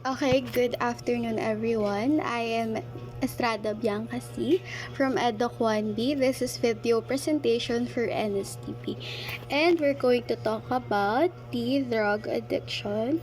Okay, good afternoon everyone. I am Estrada Bianca C. from EDOC 1B. This is video presentation for NSTP. And we're going to talk about the drug addiction.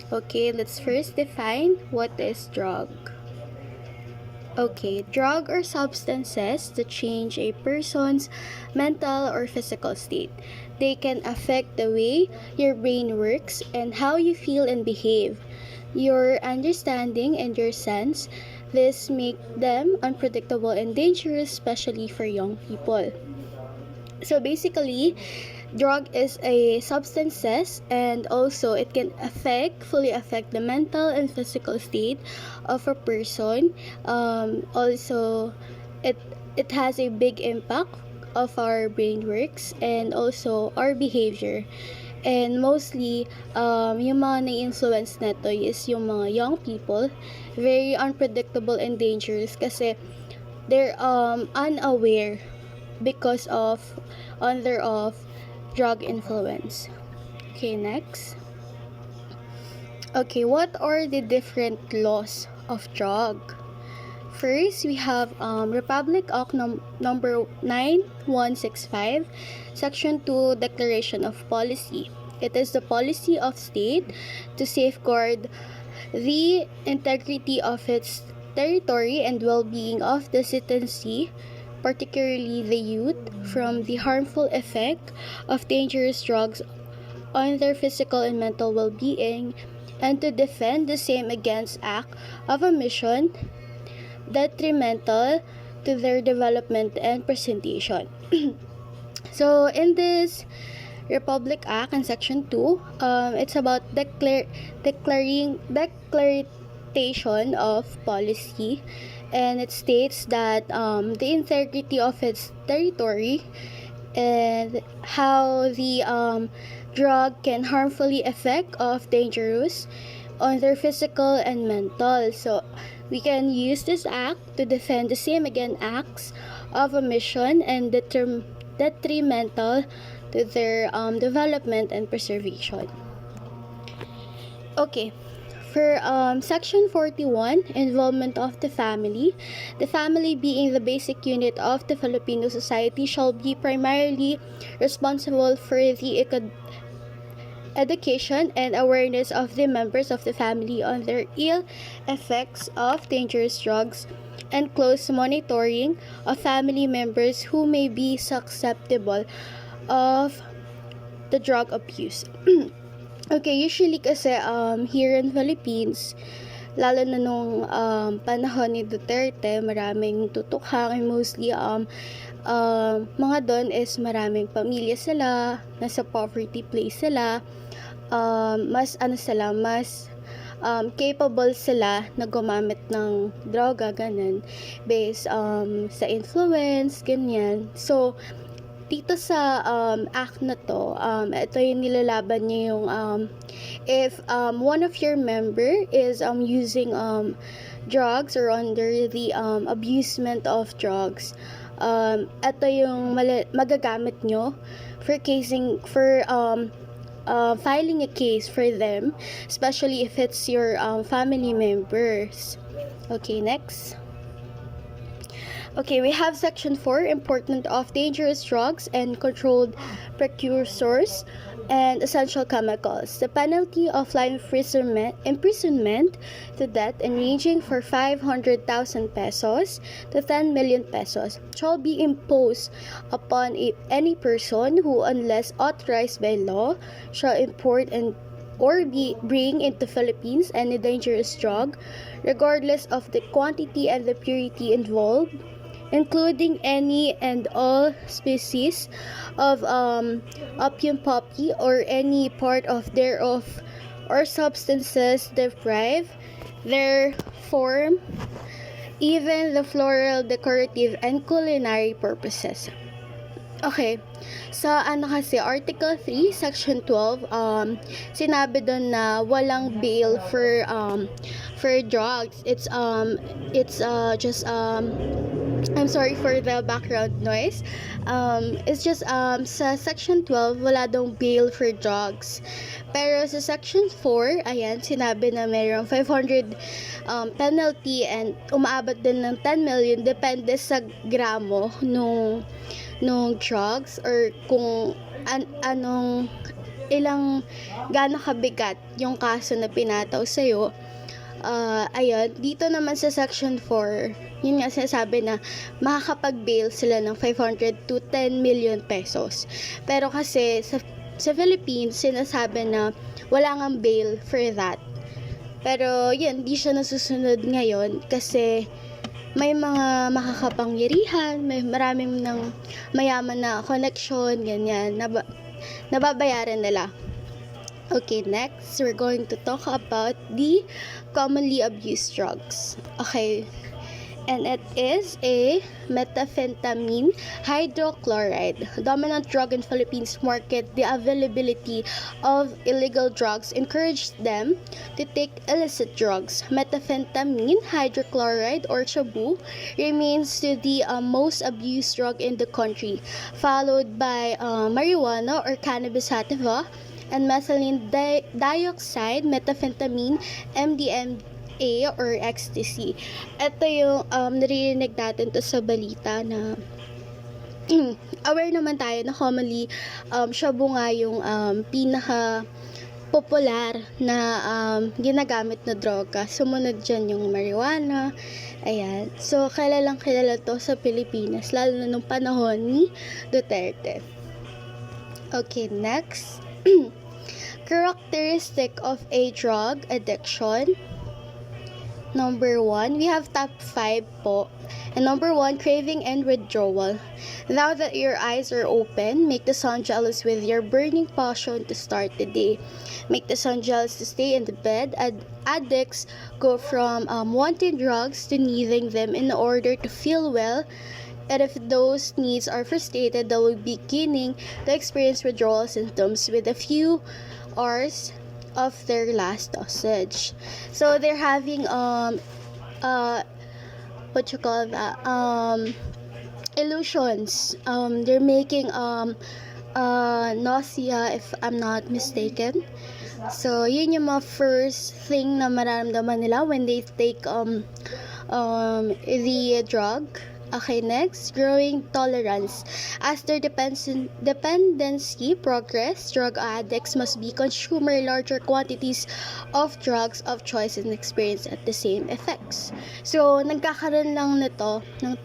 Okay, let's first define what is drug. Okay, drug or substances that change a person's mental or physical state. They can affect the way your brain works and how you feel and behave, your understanding and your sense. This make them unpredictable and dangerous, especially for young people. So basically, drug is a substances and also it can fully affect the mental and physical state of a person. Also, it has a big impact of our brain works and also our behavior. And mostly, yung mga na-influence neto is yung mga young people, very unpredictable and dangerous kasi they're unaware because of under of drug influence. Okay, next. Okay, what are the different laws of drug? First, we have Republic Act number 9165, Section 2, Declaration of Policy. It is the policy of state to safeguard the integrity of its territory and well-being of the citizenry, particularly the youth, from the harmful effect of dangerous drugs on their physical and mental well-being, and to defend the same against act of omission detrimental to their development and presentation. So in this Republic Act in Section 2, it's about declaration of policy, and it states that the integrity of its territory and how the drug can harmfully affect of dangerous on their physical and mental. So we can use this act to defend the same against acts of omission and detrimental to their development and preservation. Okay, for Section 41, involvement of the family being the basic unit of the Filipino society shall be primarily responsible for the education and awareness of the members of the family on their ill effects of dangerous drugs and close monitoring of family members who may be susceptible of the drug abuse. Okay, usually kasi here in Philippines, lalo na nung panahon ni Duterte, maraming tutukhang and mostly mga doon is maraming pamilya sila, nasa poverty place sila, mas capable sila na gumamit ng droga, ganun, based sa influence, ganyan. So, dito sa act na to, ito yung nilalaban niya yung if one of your member is using drugs or under the abusement of drugs, ito yung magagamit nyo for filing a case for them, especially if it's your family members. Okay, next. Okay, we have Section 4, important of dangerous drugs and controlled precursors and essential chemicals. The penalty of life imprisonment to death and ranging from 500,000 pesos to 10 million pesos shall be imposed upon any person who, unless authorized by law, shall import or bring into Philippines any dangerous drug, regardless of the quantity and the purity involved, including any and all species of opium poppy or any part of thereof, or substances derived therefrom, even the floral, decorative, and culinary purposes. Okay, sa kasi Article 3, Section 12, sinabi doon na walang bail for drugs. It's just I'm sorry for the background noise. It's just sa section 12 wala daw bail for drugs. Pero sa section 4, ayan, sinabi na mayroong 500 penalty and umaabot din ng 10 million depende sa gramo nung drugs or kung anong gaano kabigat yung kaso na pinataw sa'yo. Ayun, dito naman sa section 4, yun nga sinasabi na makakapag-bail sila ng 500 to 10 million pesos. Pero kasi sa Philippines, sinasabi na wala ngang bail for that. Pero yun, di siya nasusunod ngayon kasi may mga makakapangyarihan, may maraming ng mayaman na connection, ganyan, nababayaran nila. Okay, next, we're going to talk about the commonly abused drugs. Okay, and it is a methamphetamine hydrochloride. Dominant drug in Philippines market. The availability of illegal drugs encouraged them to take illicit drugs. Methamphetamine hydrochloride or Shabu remains to the most abused drug in the country, followed by marijuana or cannabis sativa, and methylene dioxide, methamphetamine, MDMA or ecstasy. Ito yung naririnig natin to sa balita na aware naman tayo na commonly shabu nga yung pinaka popular na ginagamit na droga. Sumunod dyan yung marijuana. Ayan. So, kilalang kilala to sa Pilipinas, lalo na nung panahon ni Duterte. Okay, next. Characteristic of a drug addiction. Number 1, we have top 5 po. And number 1, craving and withdrawal. Now that your eyes are open, make the sun jealous with your burning passion to start the day. Make the sun jealous to stay in the bed. Addicts go from wanting drugs to needing them in order to feel well. And if those needs are frustrated, they will be beginning to experience withdrawal symptoms with a few hours of their last dosage. So they're having what you call that, illusions. They're making nausea, if I'm not mistaken. So yun yung mga first thing na mararamdaman nila when they take the drug. Okay, next, growing tolerance. As their dependency progress, drug addicts must be consumer larger quantities of drugs of choice and experience at the same effects. So, nagkakaroon lang nito ng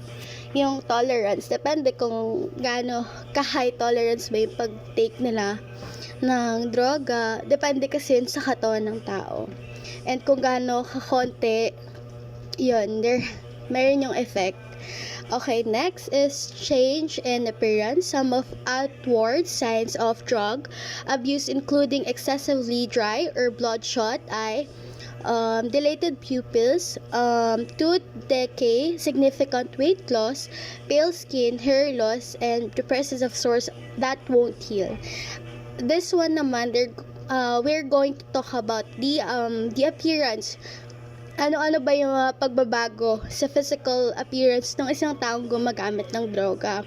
yung tolerance. Depende kung gaano ka-high tolerance ba yung pag-take nila ng droga. Depende kasi yun sa katawan ng tao. And kung gaano kakonti, yun, meron yung effect. Okay, next is change in appearance. Some of outward signs of drug abuse including excessively dry or bloodshot eye, dilated pupils, tooth decay, significant weight loss, pale skin, hair loss, and depressive of sores that won't heal. This one naman, we're going to talk about the appearance. Ano-ano ba yung mga pagbabago sa physical appearance ng isang taong gumagamit ng droga?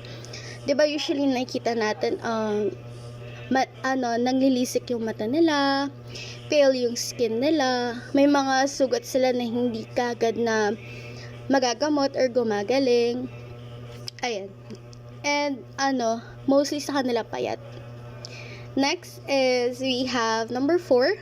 'Di ba usually nakikita natin nanglilisik yung mata nila, pale yung skin nila, may mga sugat sila na hindi kagad na magagamot or gumagaling. Ayan. And mostly sa kanila payat. Next is we have number 4,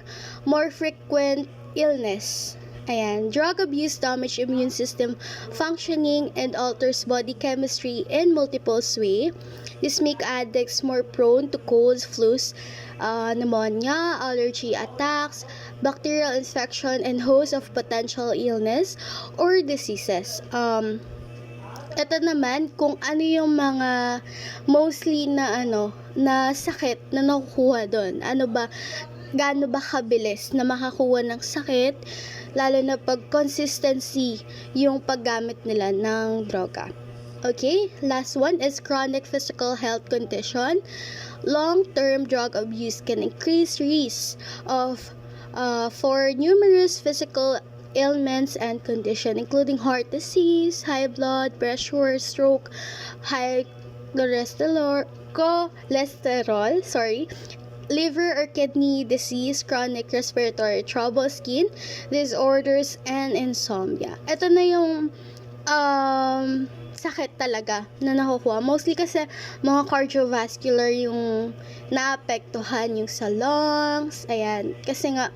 more frequent illness. Ayan, drug abuse damage immune system functioning and alters body chemistry in multiple ways. This make addicts more prone to colds, flus, pneumonia, allergy attacks, bacterial infection, and host of potential illness or diseases. Ito naman kung ano yung mga mostly na na sakit na nakukuha doon. Gaano ba kabilis na makakuha ng sakit, lalo na pag consistency yung paggamit nila ng droga. Okay, last one is chronic physical health condition. Long-term drug abuse can increase risk of for numerous physical ailments and condition, including heart disease, high blood pressure, stroke, high cholesterol, liver or kidney disease, chronic respiratory trouble, skin disorders, and insomnia. Ito na yung sakit talaga na nakukuha. Mostly kasi mga cardiovascular yung naapektuhan, yung sa lungs, ayan. Kasi nga,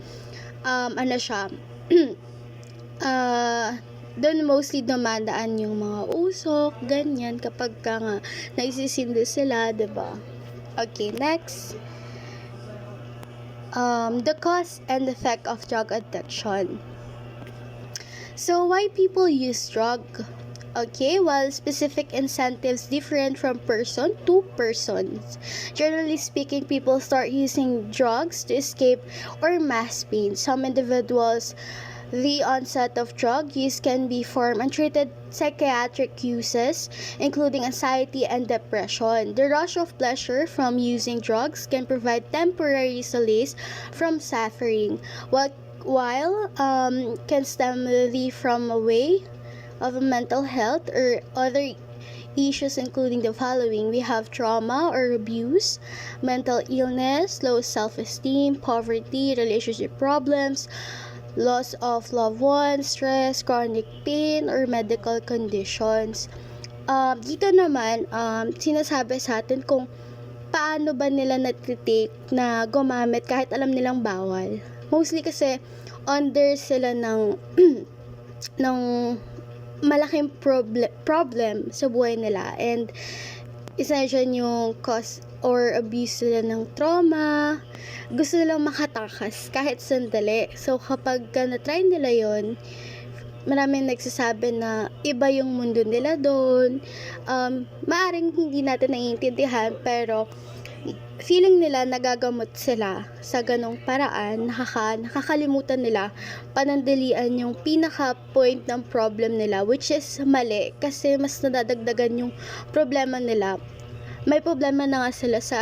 siya, doon mostly dumadaan yung mga usok, ganyan, kapag ka nga naisisindi sila, diba? Okay, next. The cause and effect of drug addiction. So, why people use drug? Okay, well, specific incentives different from person to person. Generally speaking, people start using drugs to escape or mask pain. Some individuals, the onset of drug use can be from untreated psychiatric uses, including anxiety and depression. The rush of pleasure from using drugs can provide temporary solace from suffering, while can stem from a way of mental health or other issues, including the following. We have trauma or abuse, mental illness, low self-esteem, poverty, relationship problems, loss of loved ones, stress, chronic pain, or medical conditions. Dito naman, sinasabi sa atin kung paano ba nila natitake na gumamit kahit alam nilang bawal. Mostly kasi under sila ng ng malaking problem sa buhay nila, and isa dyan yung cause or abuse nila ng trauma. Gusto nilang makatakas kahit sandali. So kapag na-try nila yon, maraming nagsasabi na iba yung mundo nila doon. Maaring hindi natin naiintindihan, pero feeling nila nagagamot sila sa ganong paraan, nakakalimutan nila, panandalian yung pinaka-point ng problem nila, which is mali, kasi mas nadadagdagan yung problema nila. May problema na nga sila sa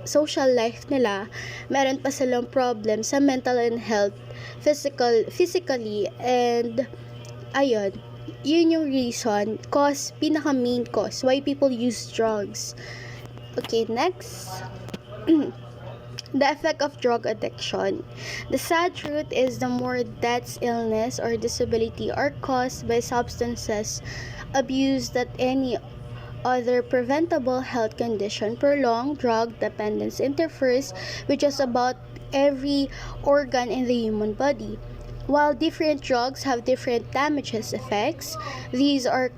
social life nila, meron pa silang problem sa mental and health, physically, and ayun, yun yung reason, pinaka-main cause why people use drugs. Okay, next. The effect of drug addiction. The sad truth is the more deaths, illness, or disability are caused by substances abuse than any other preventable health condition. Prolonged drug dependence interferes with just about every organ in the human body. While different drugs have different damages effects, these are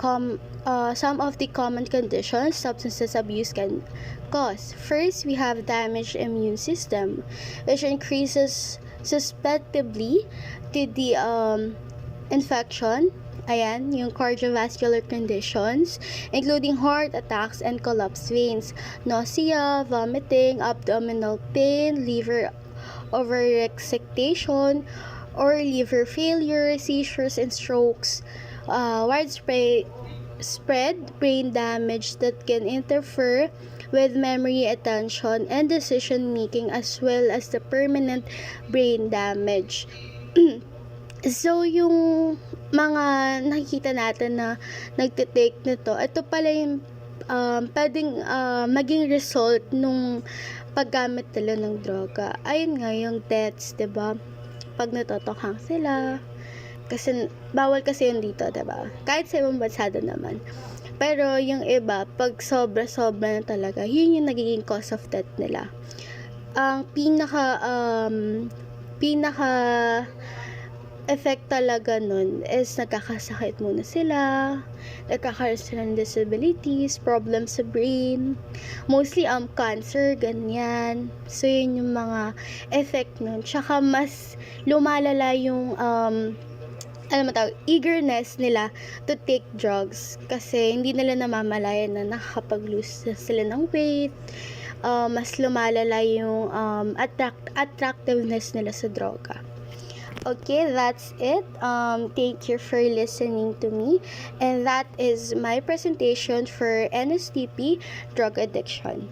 some of the common conditions substance abuse can cause. First, we have damaged immune system, which increases susceptibility to the infection. Ayan, yung cardiovascular conditions, including heart attacks and collapsed veins, nausea, vomiting, abdominal pain, liver overexcitation, or liver failure, seizures, and strokes. Widespread brain damage that can interfere with memory, attention, and decision making, as well as the permanent brain damage. So, yung mga nakikita natin na nagtitake nito, ito pala yung pwedeng maging result nung paggamit nila ng droga. Ayun nga, yung deaths, diba? Pag natotokhang sila, kasi bawal kasi yun dito, diba? Kahit sa ibang bansa naman. Pero yung iba, pag sobra-sobra na talaga, yun yung nagiging cause of death nila. Ang pinaka effect talaga nun is nagkakasakit muna sila, nagkakaroon sila ng disabilities, problems sa brain, mostly cancer, ganyan. So yun yung mga effect nun. Tsaka mas lumalala yung eagerness nila to take drugs, kasi hindi nila namamalayan na nakakapag-lose sila ng weight. Mas lumalala yung attractiveness nila sa droga. Okay, that's it. Thank you for listening to me. And that is my presentation for NSTP drug addiction.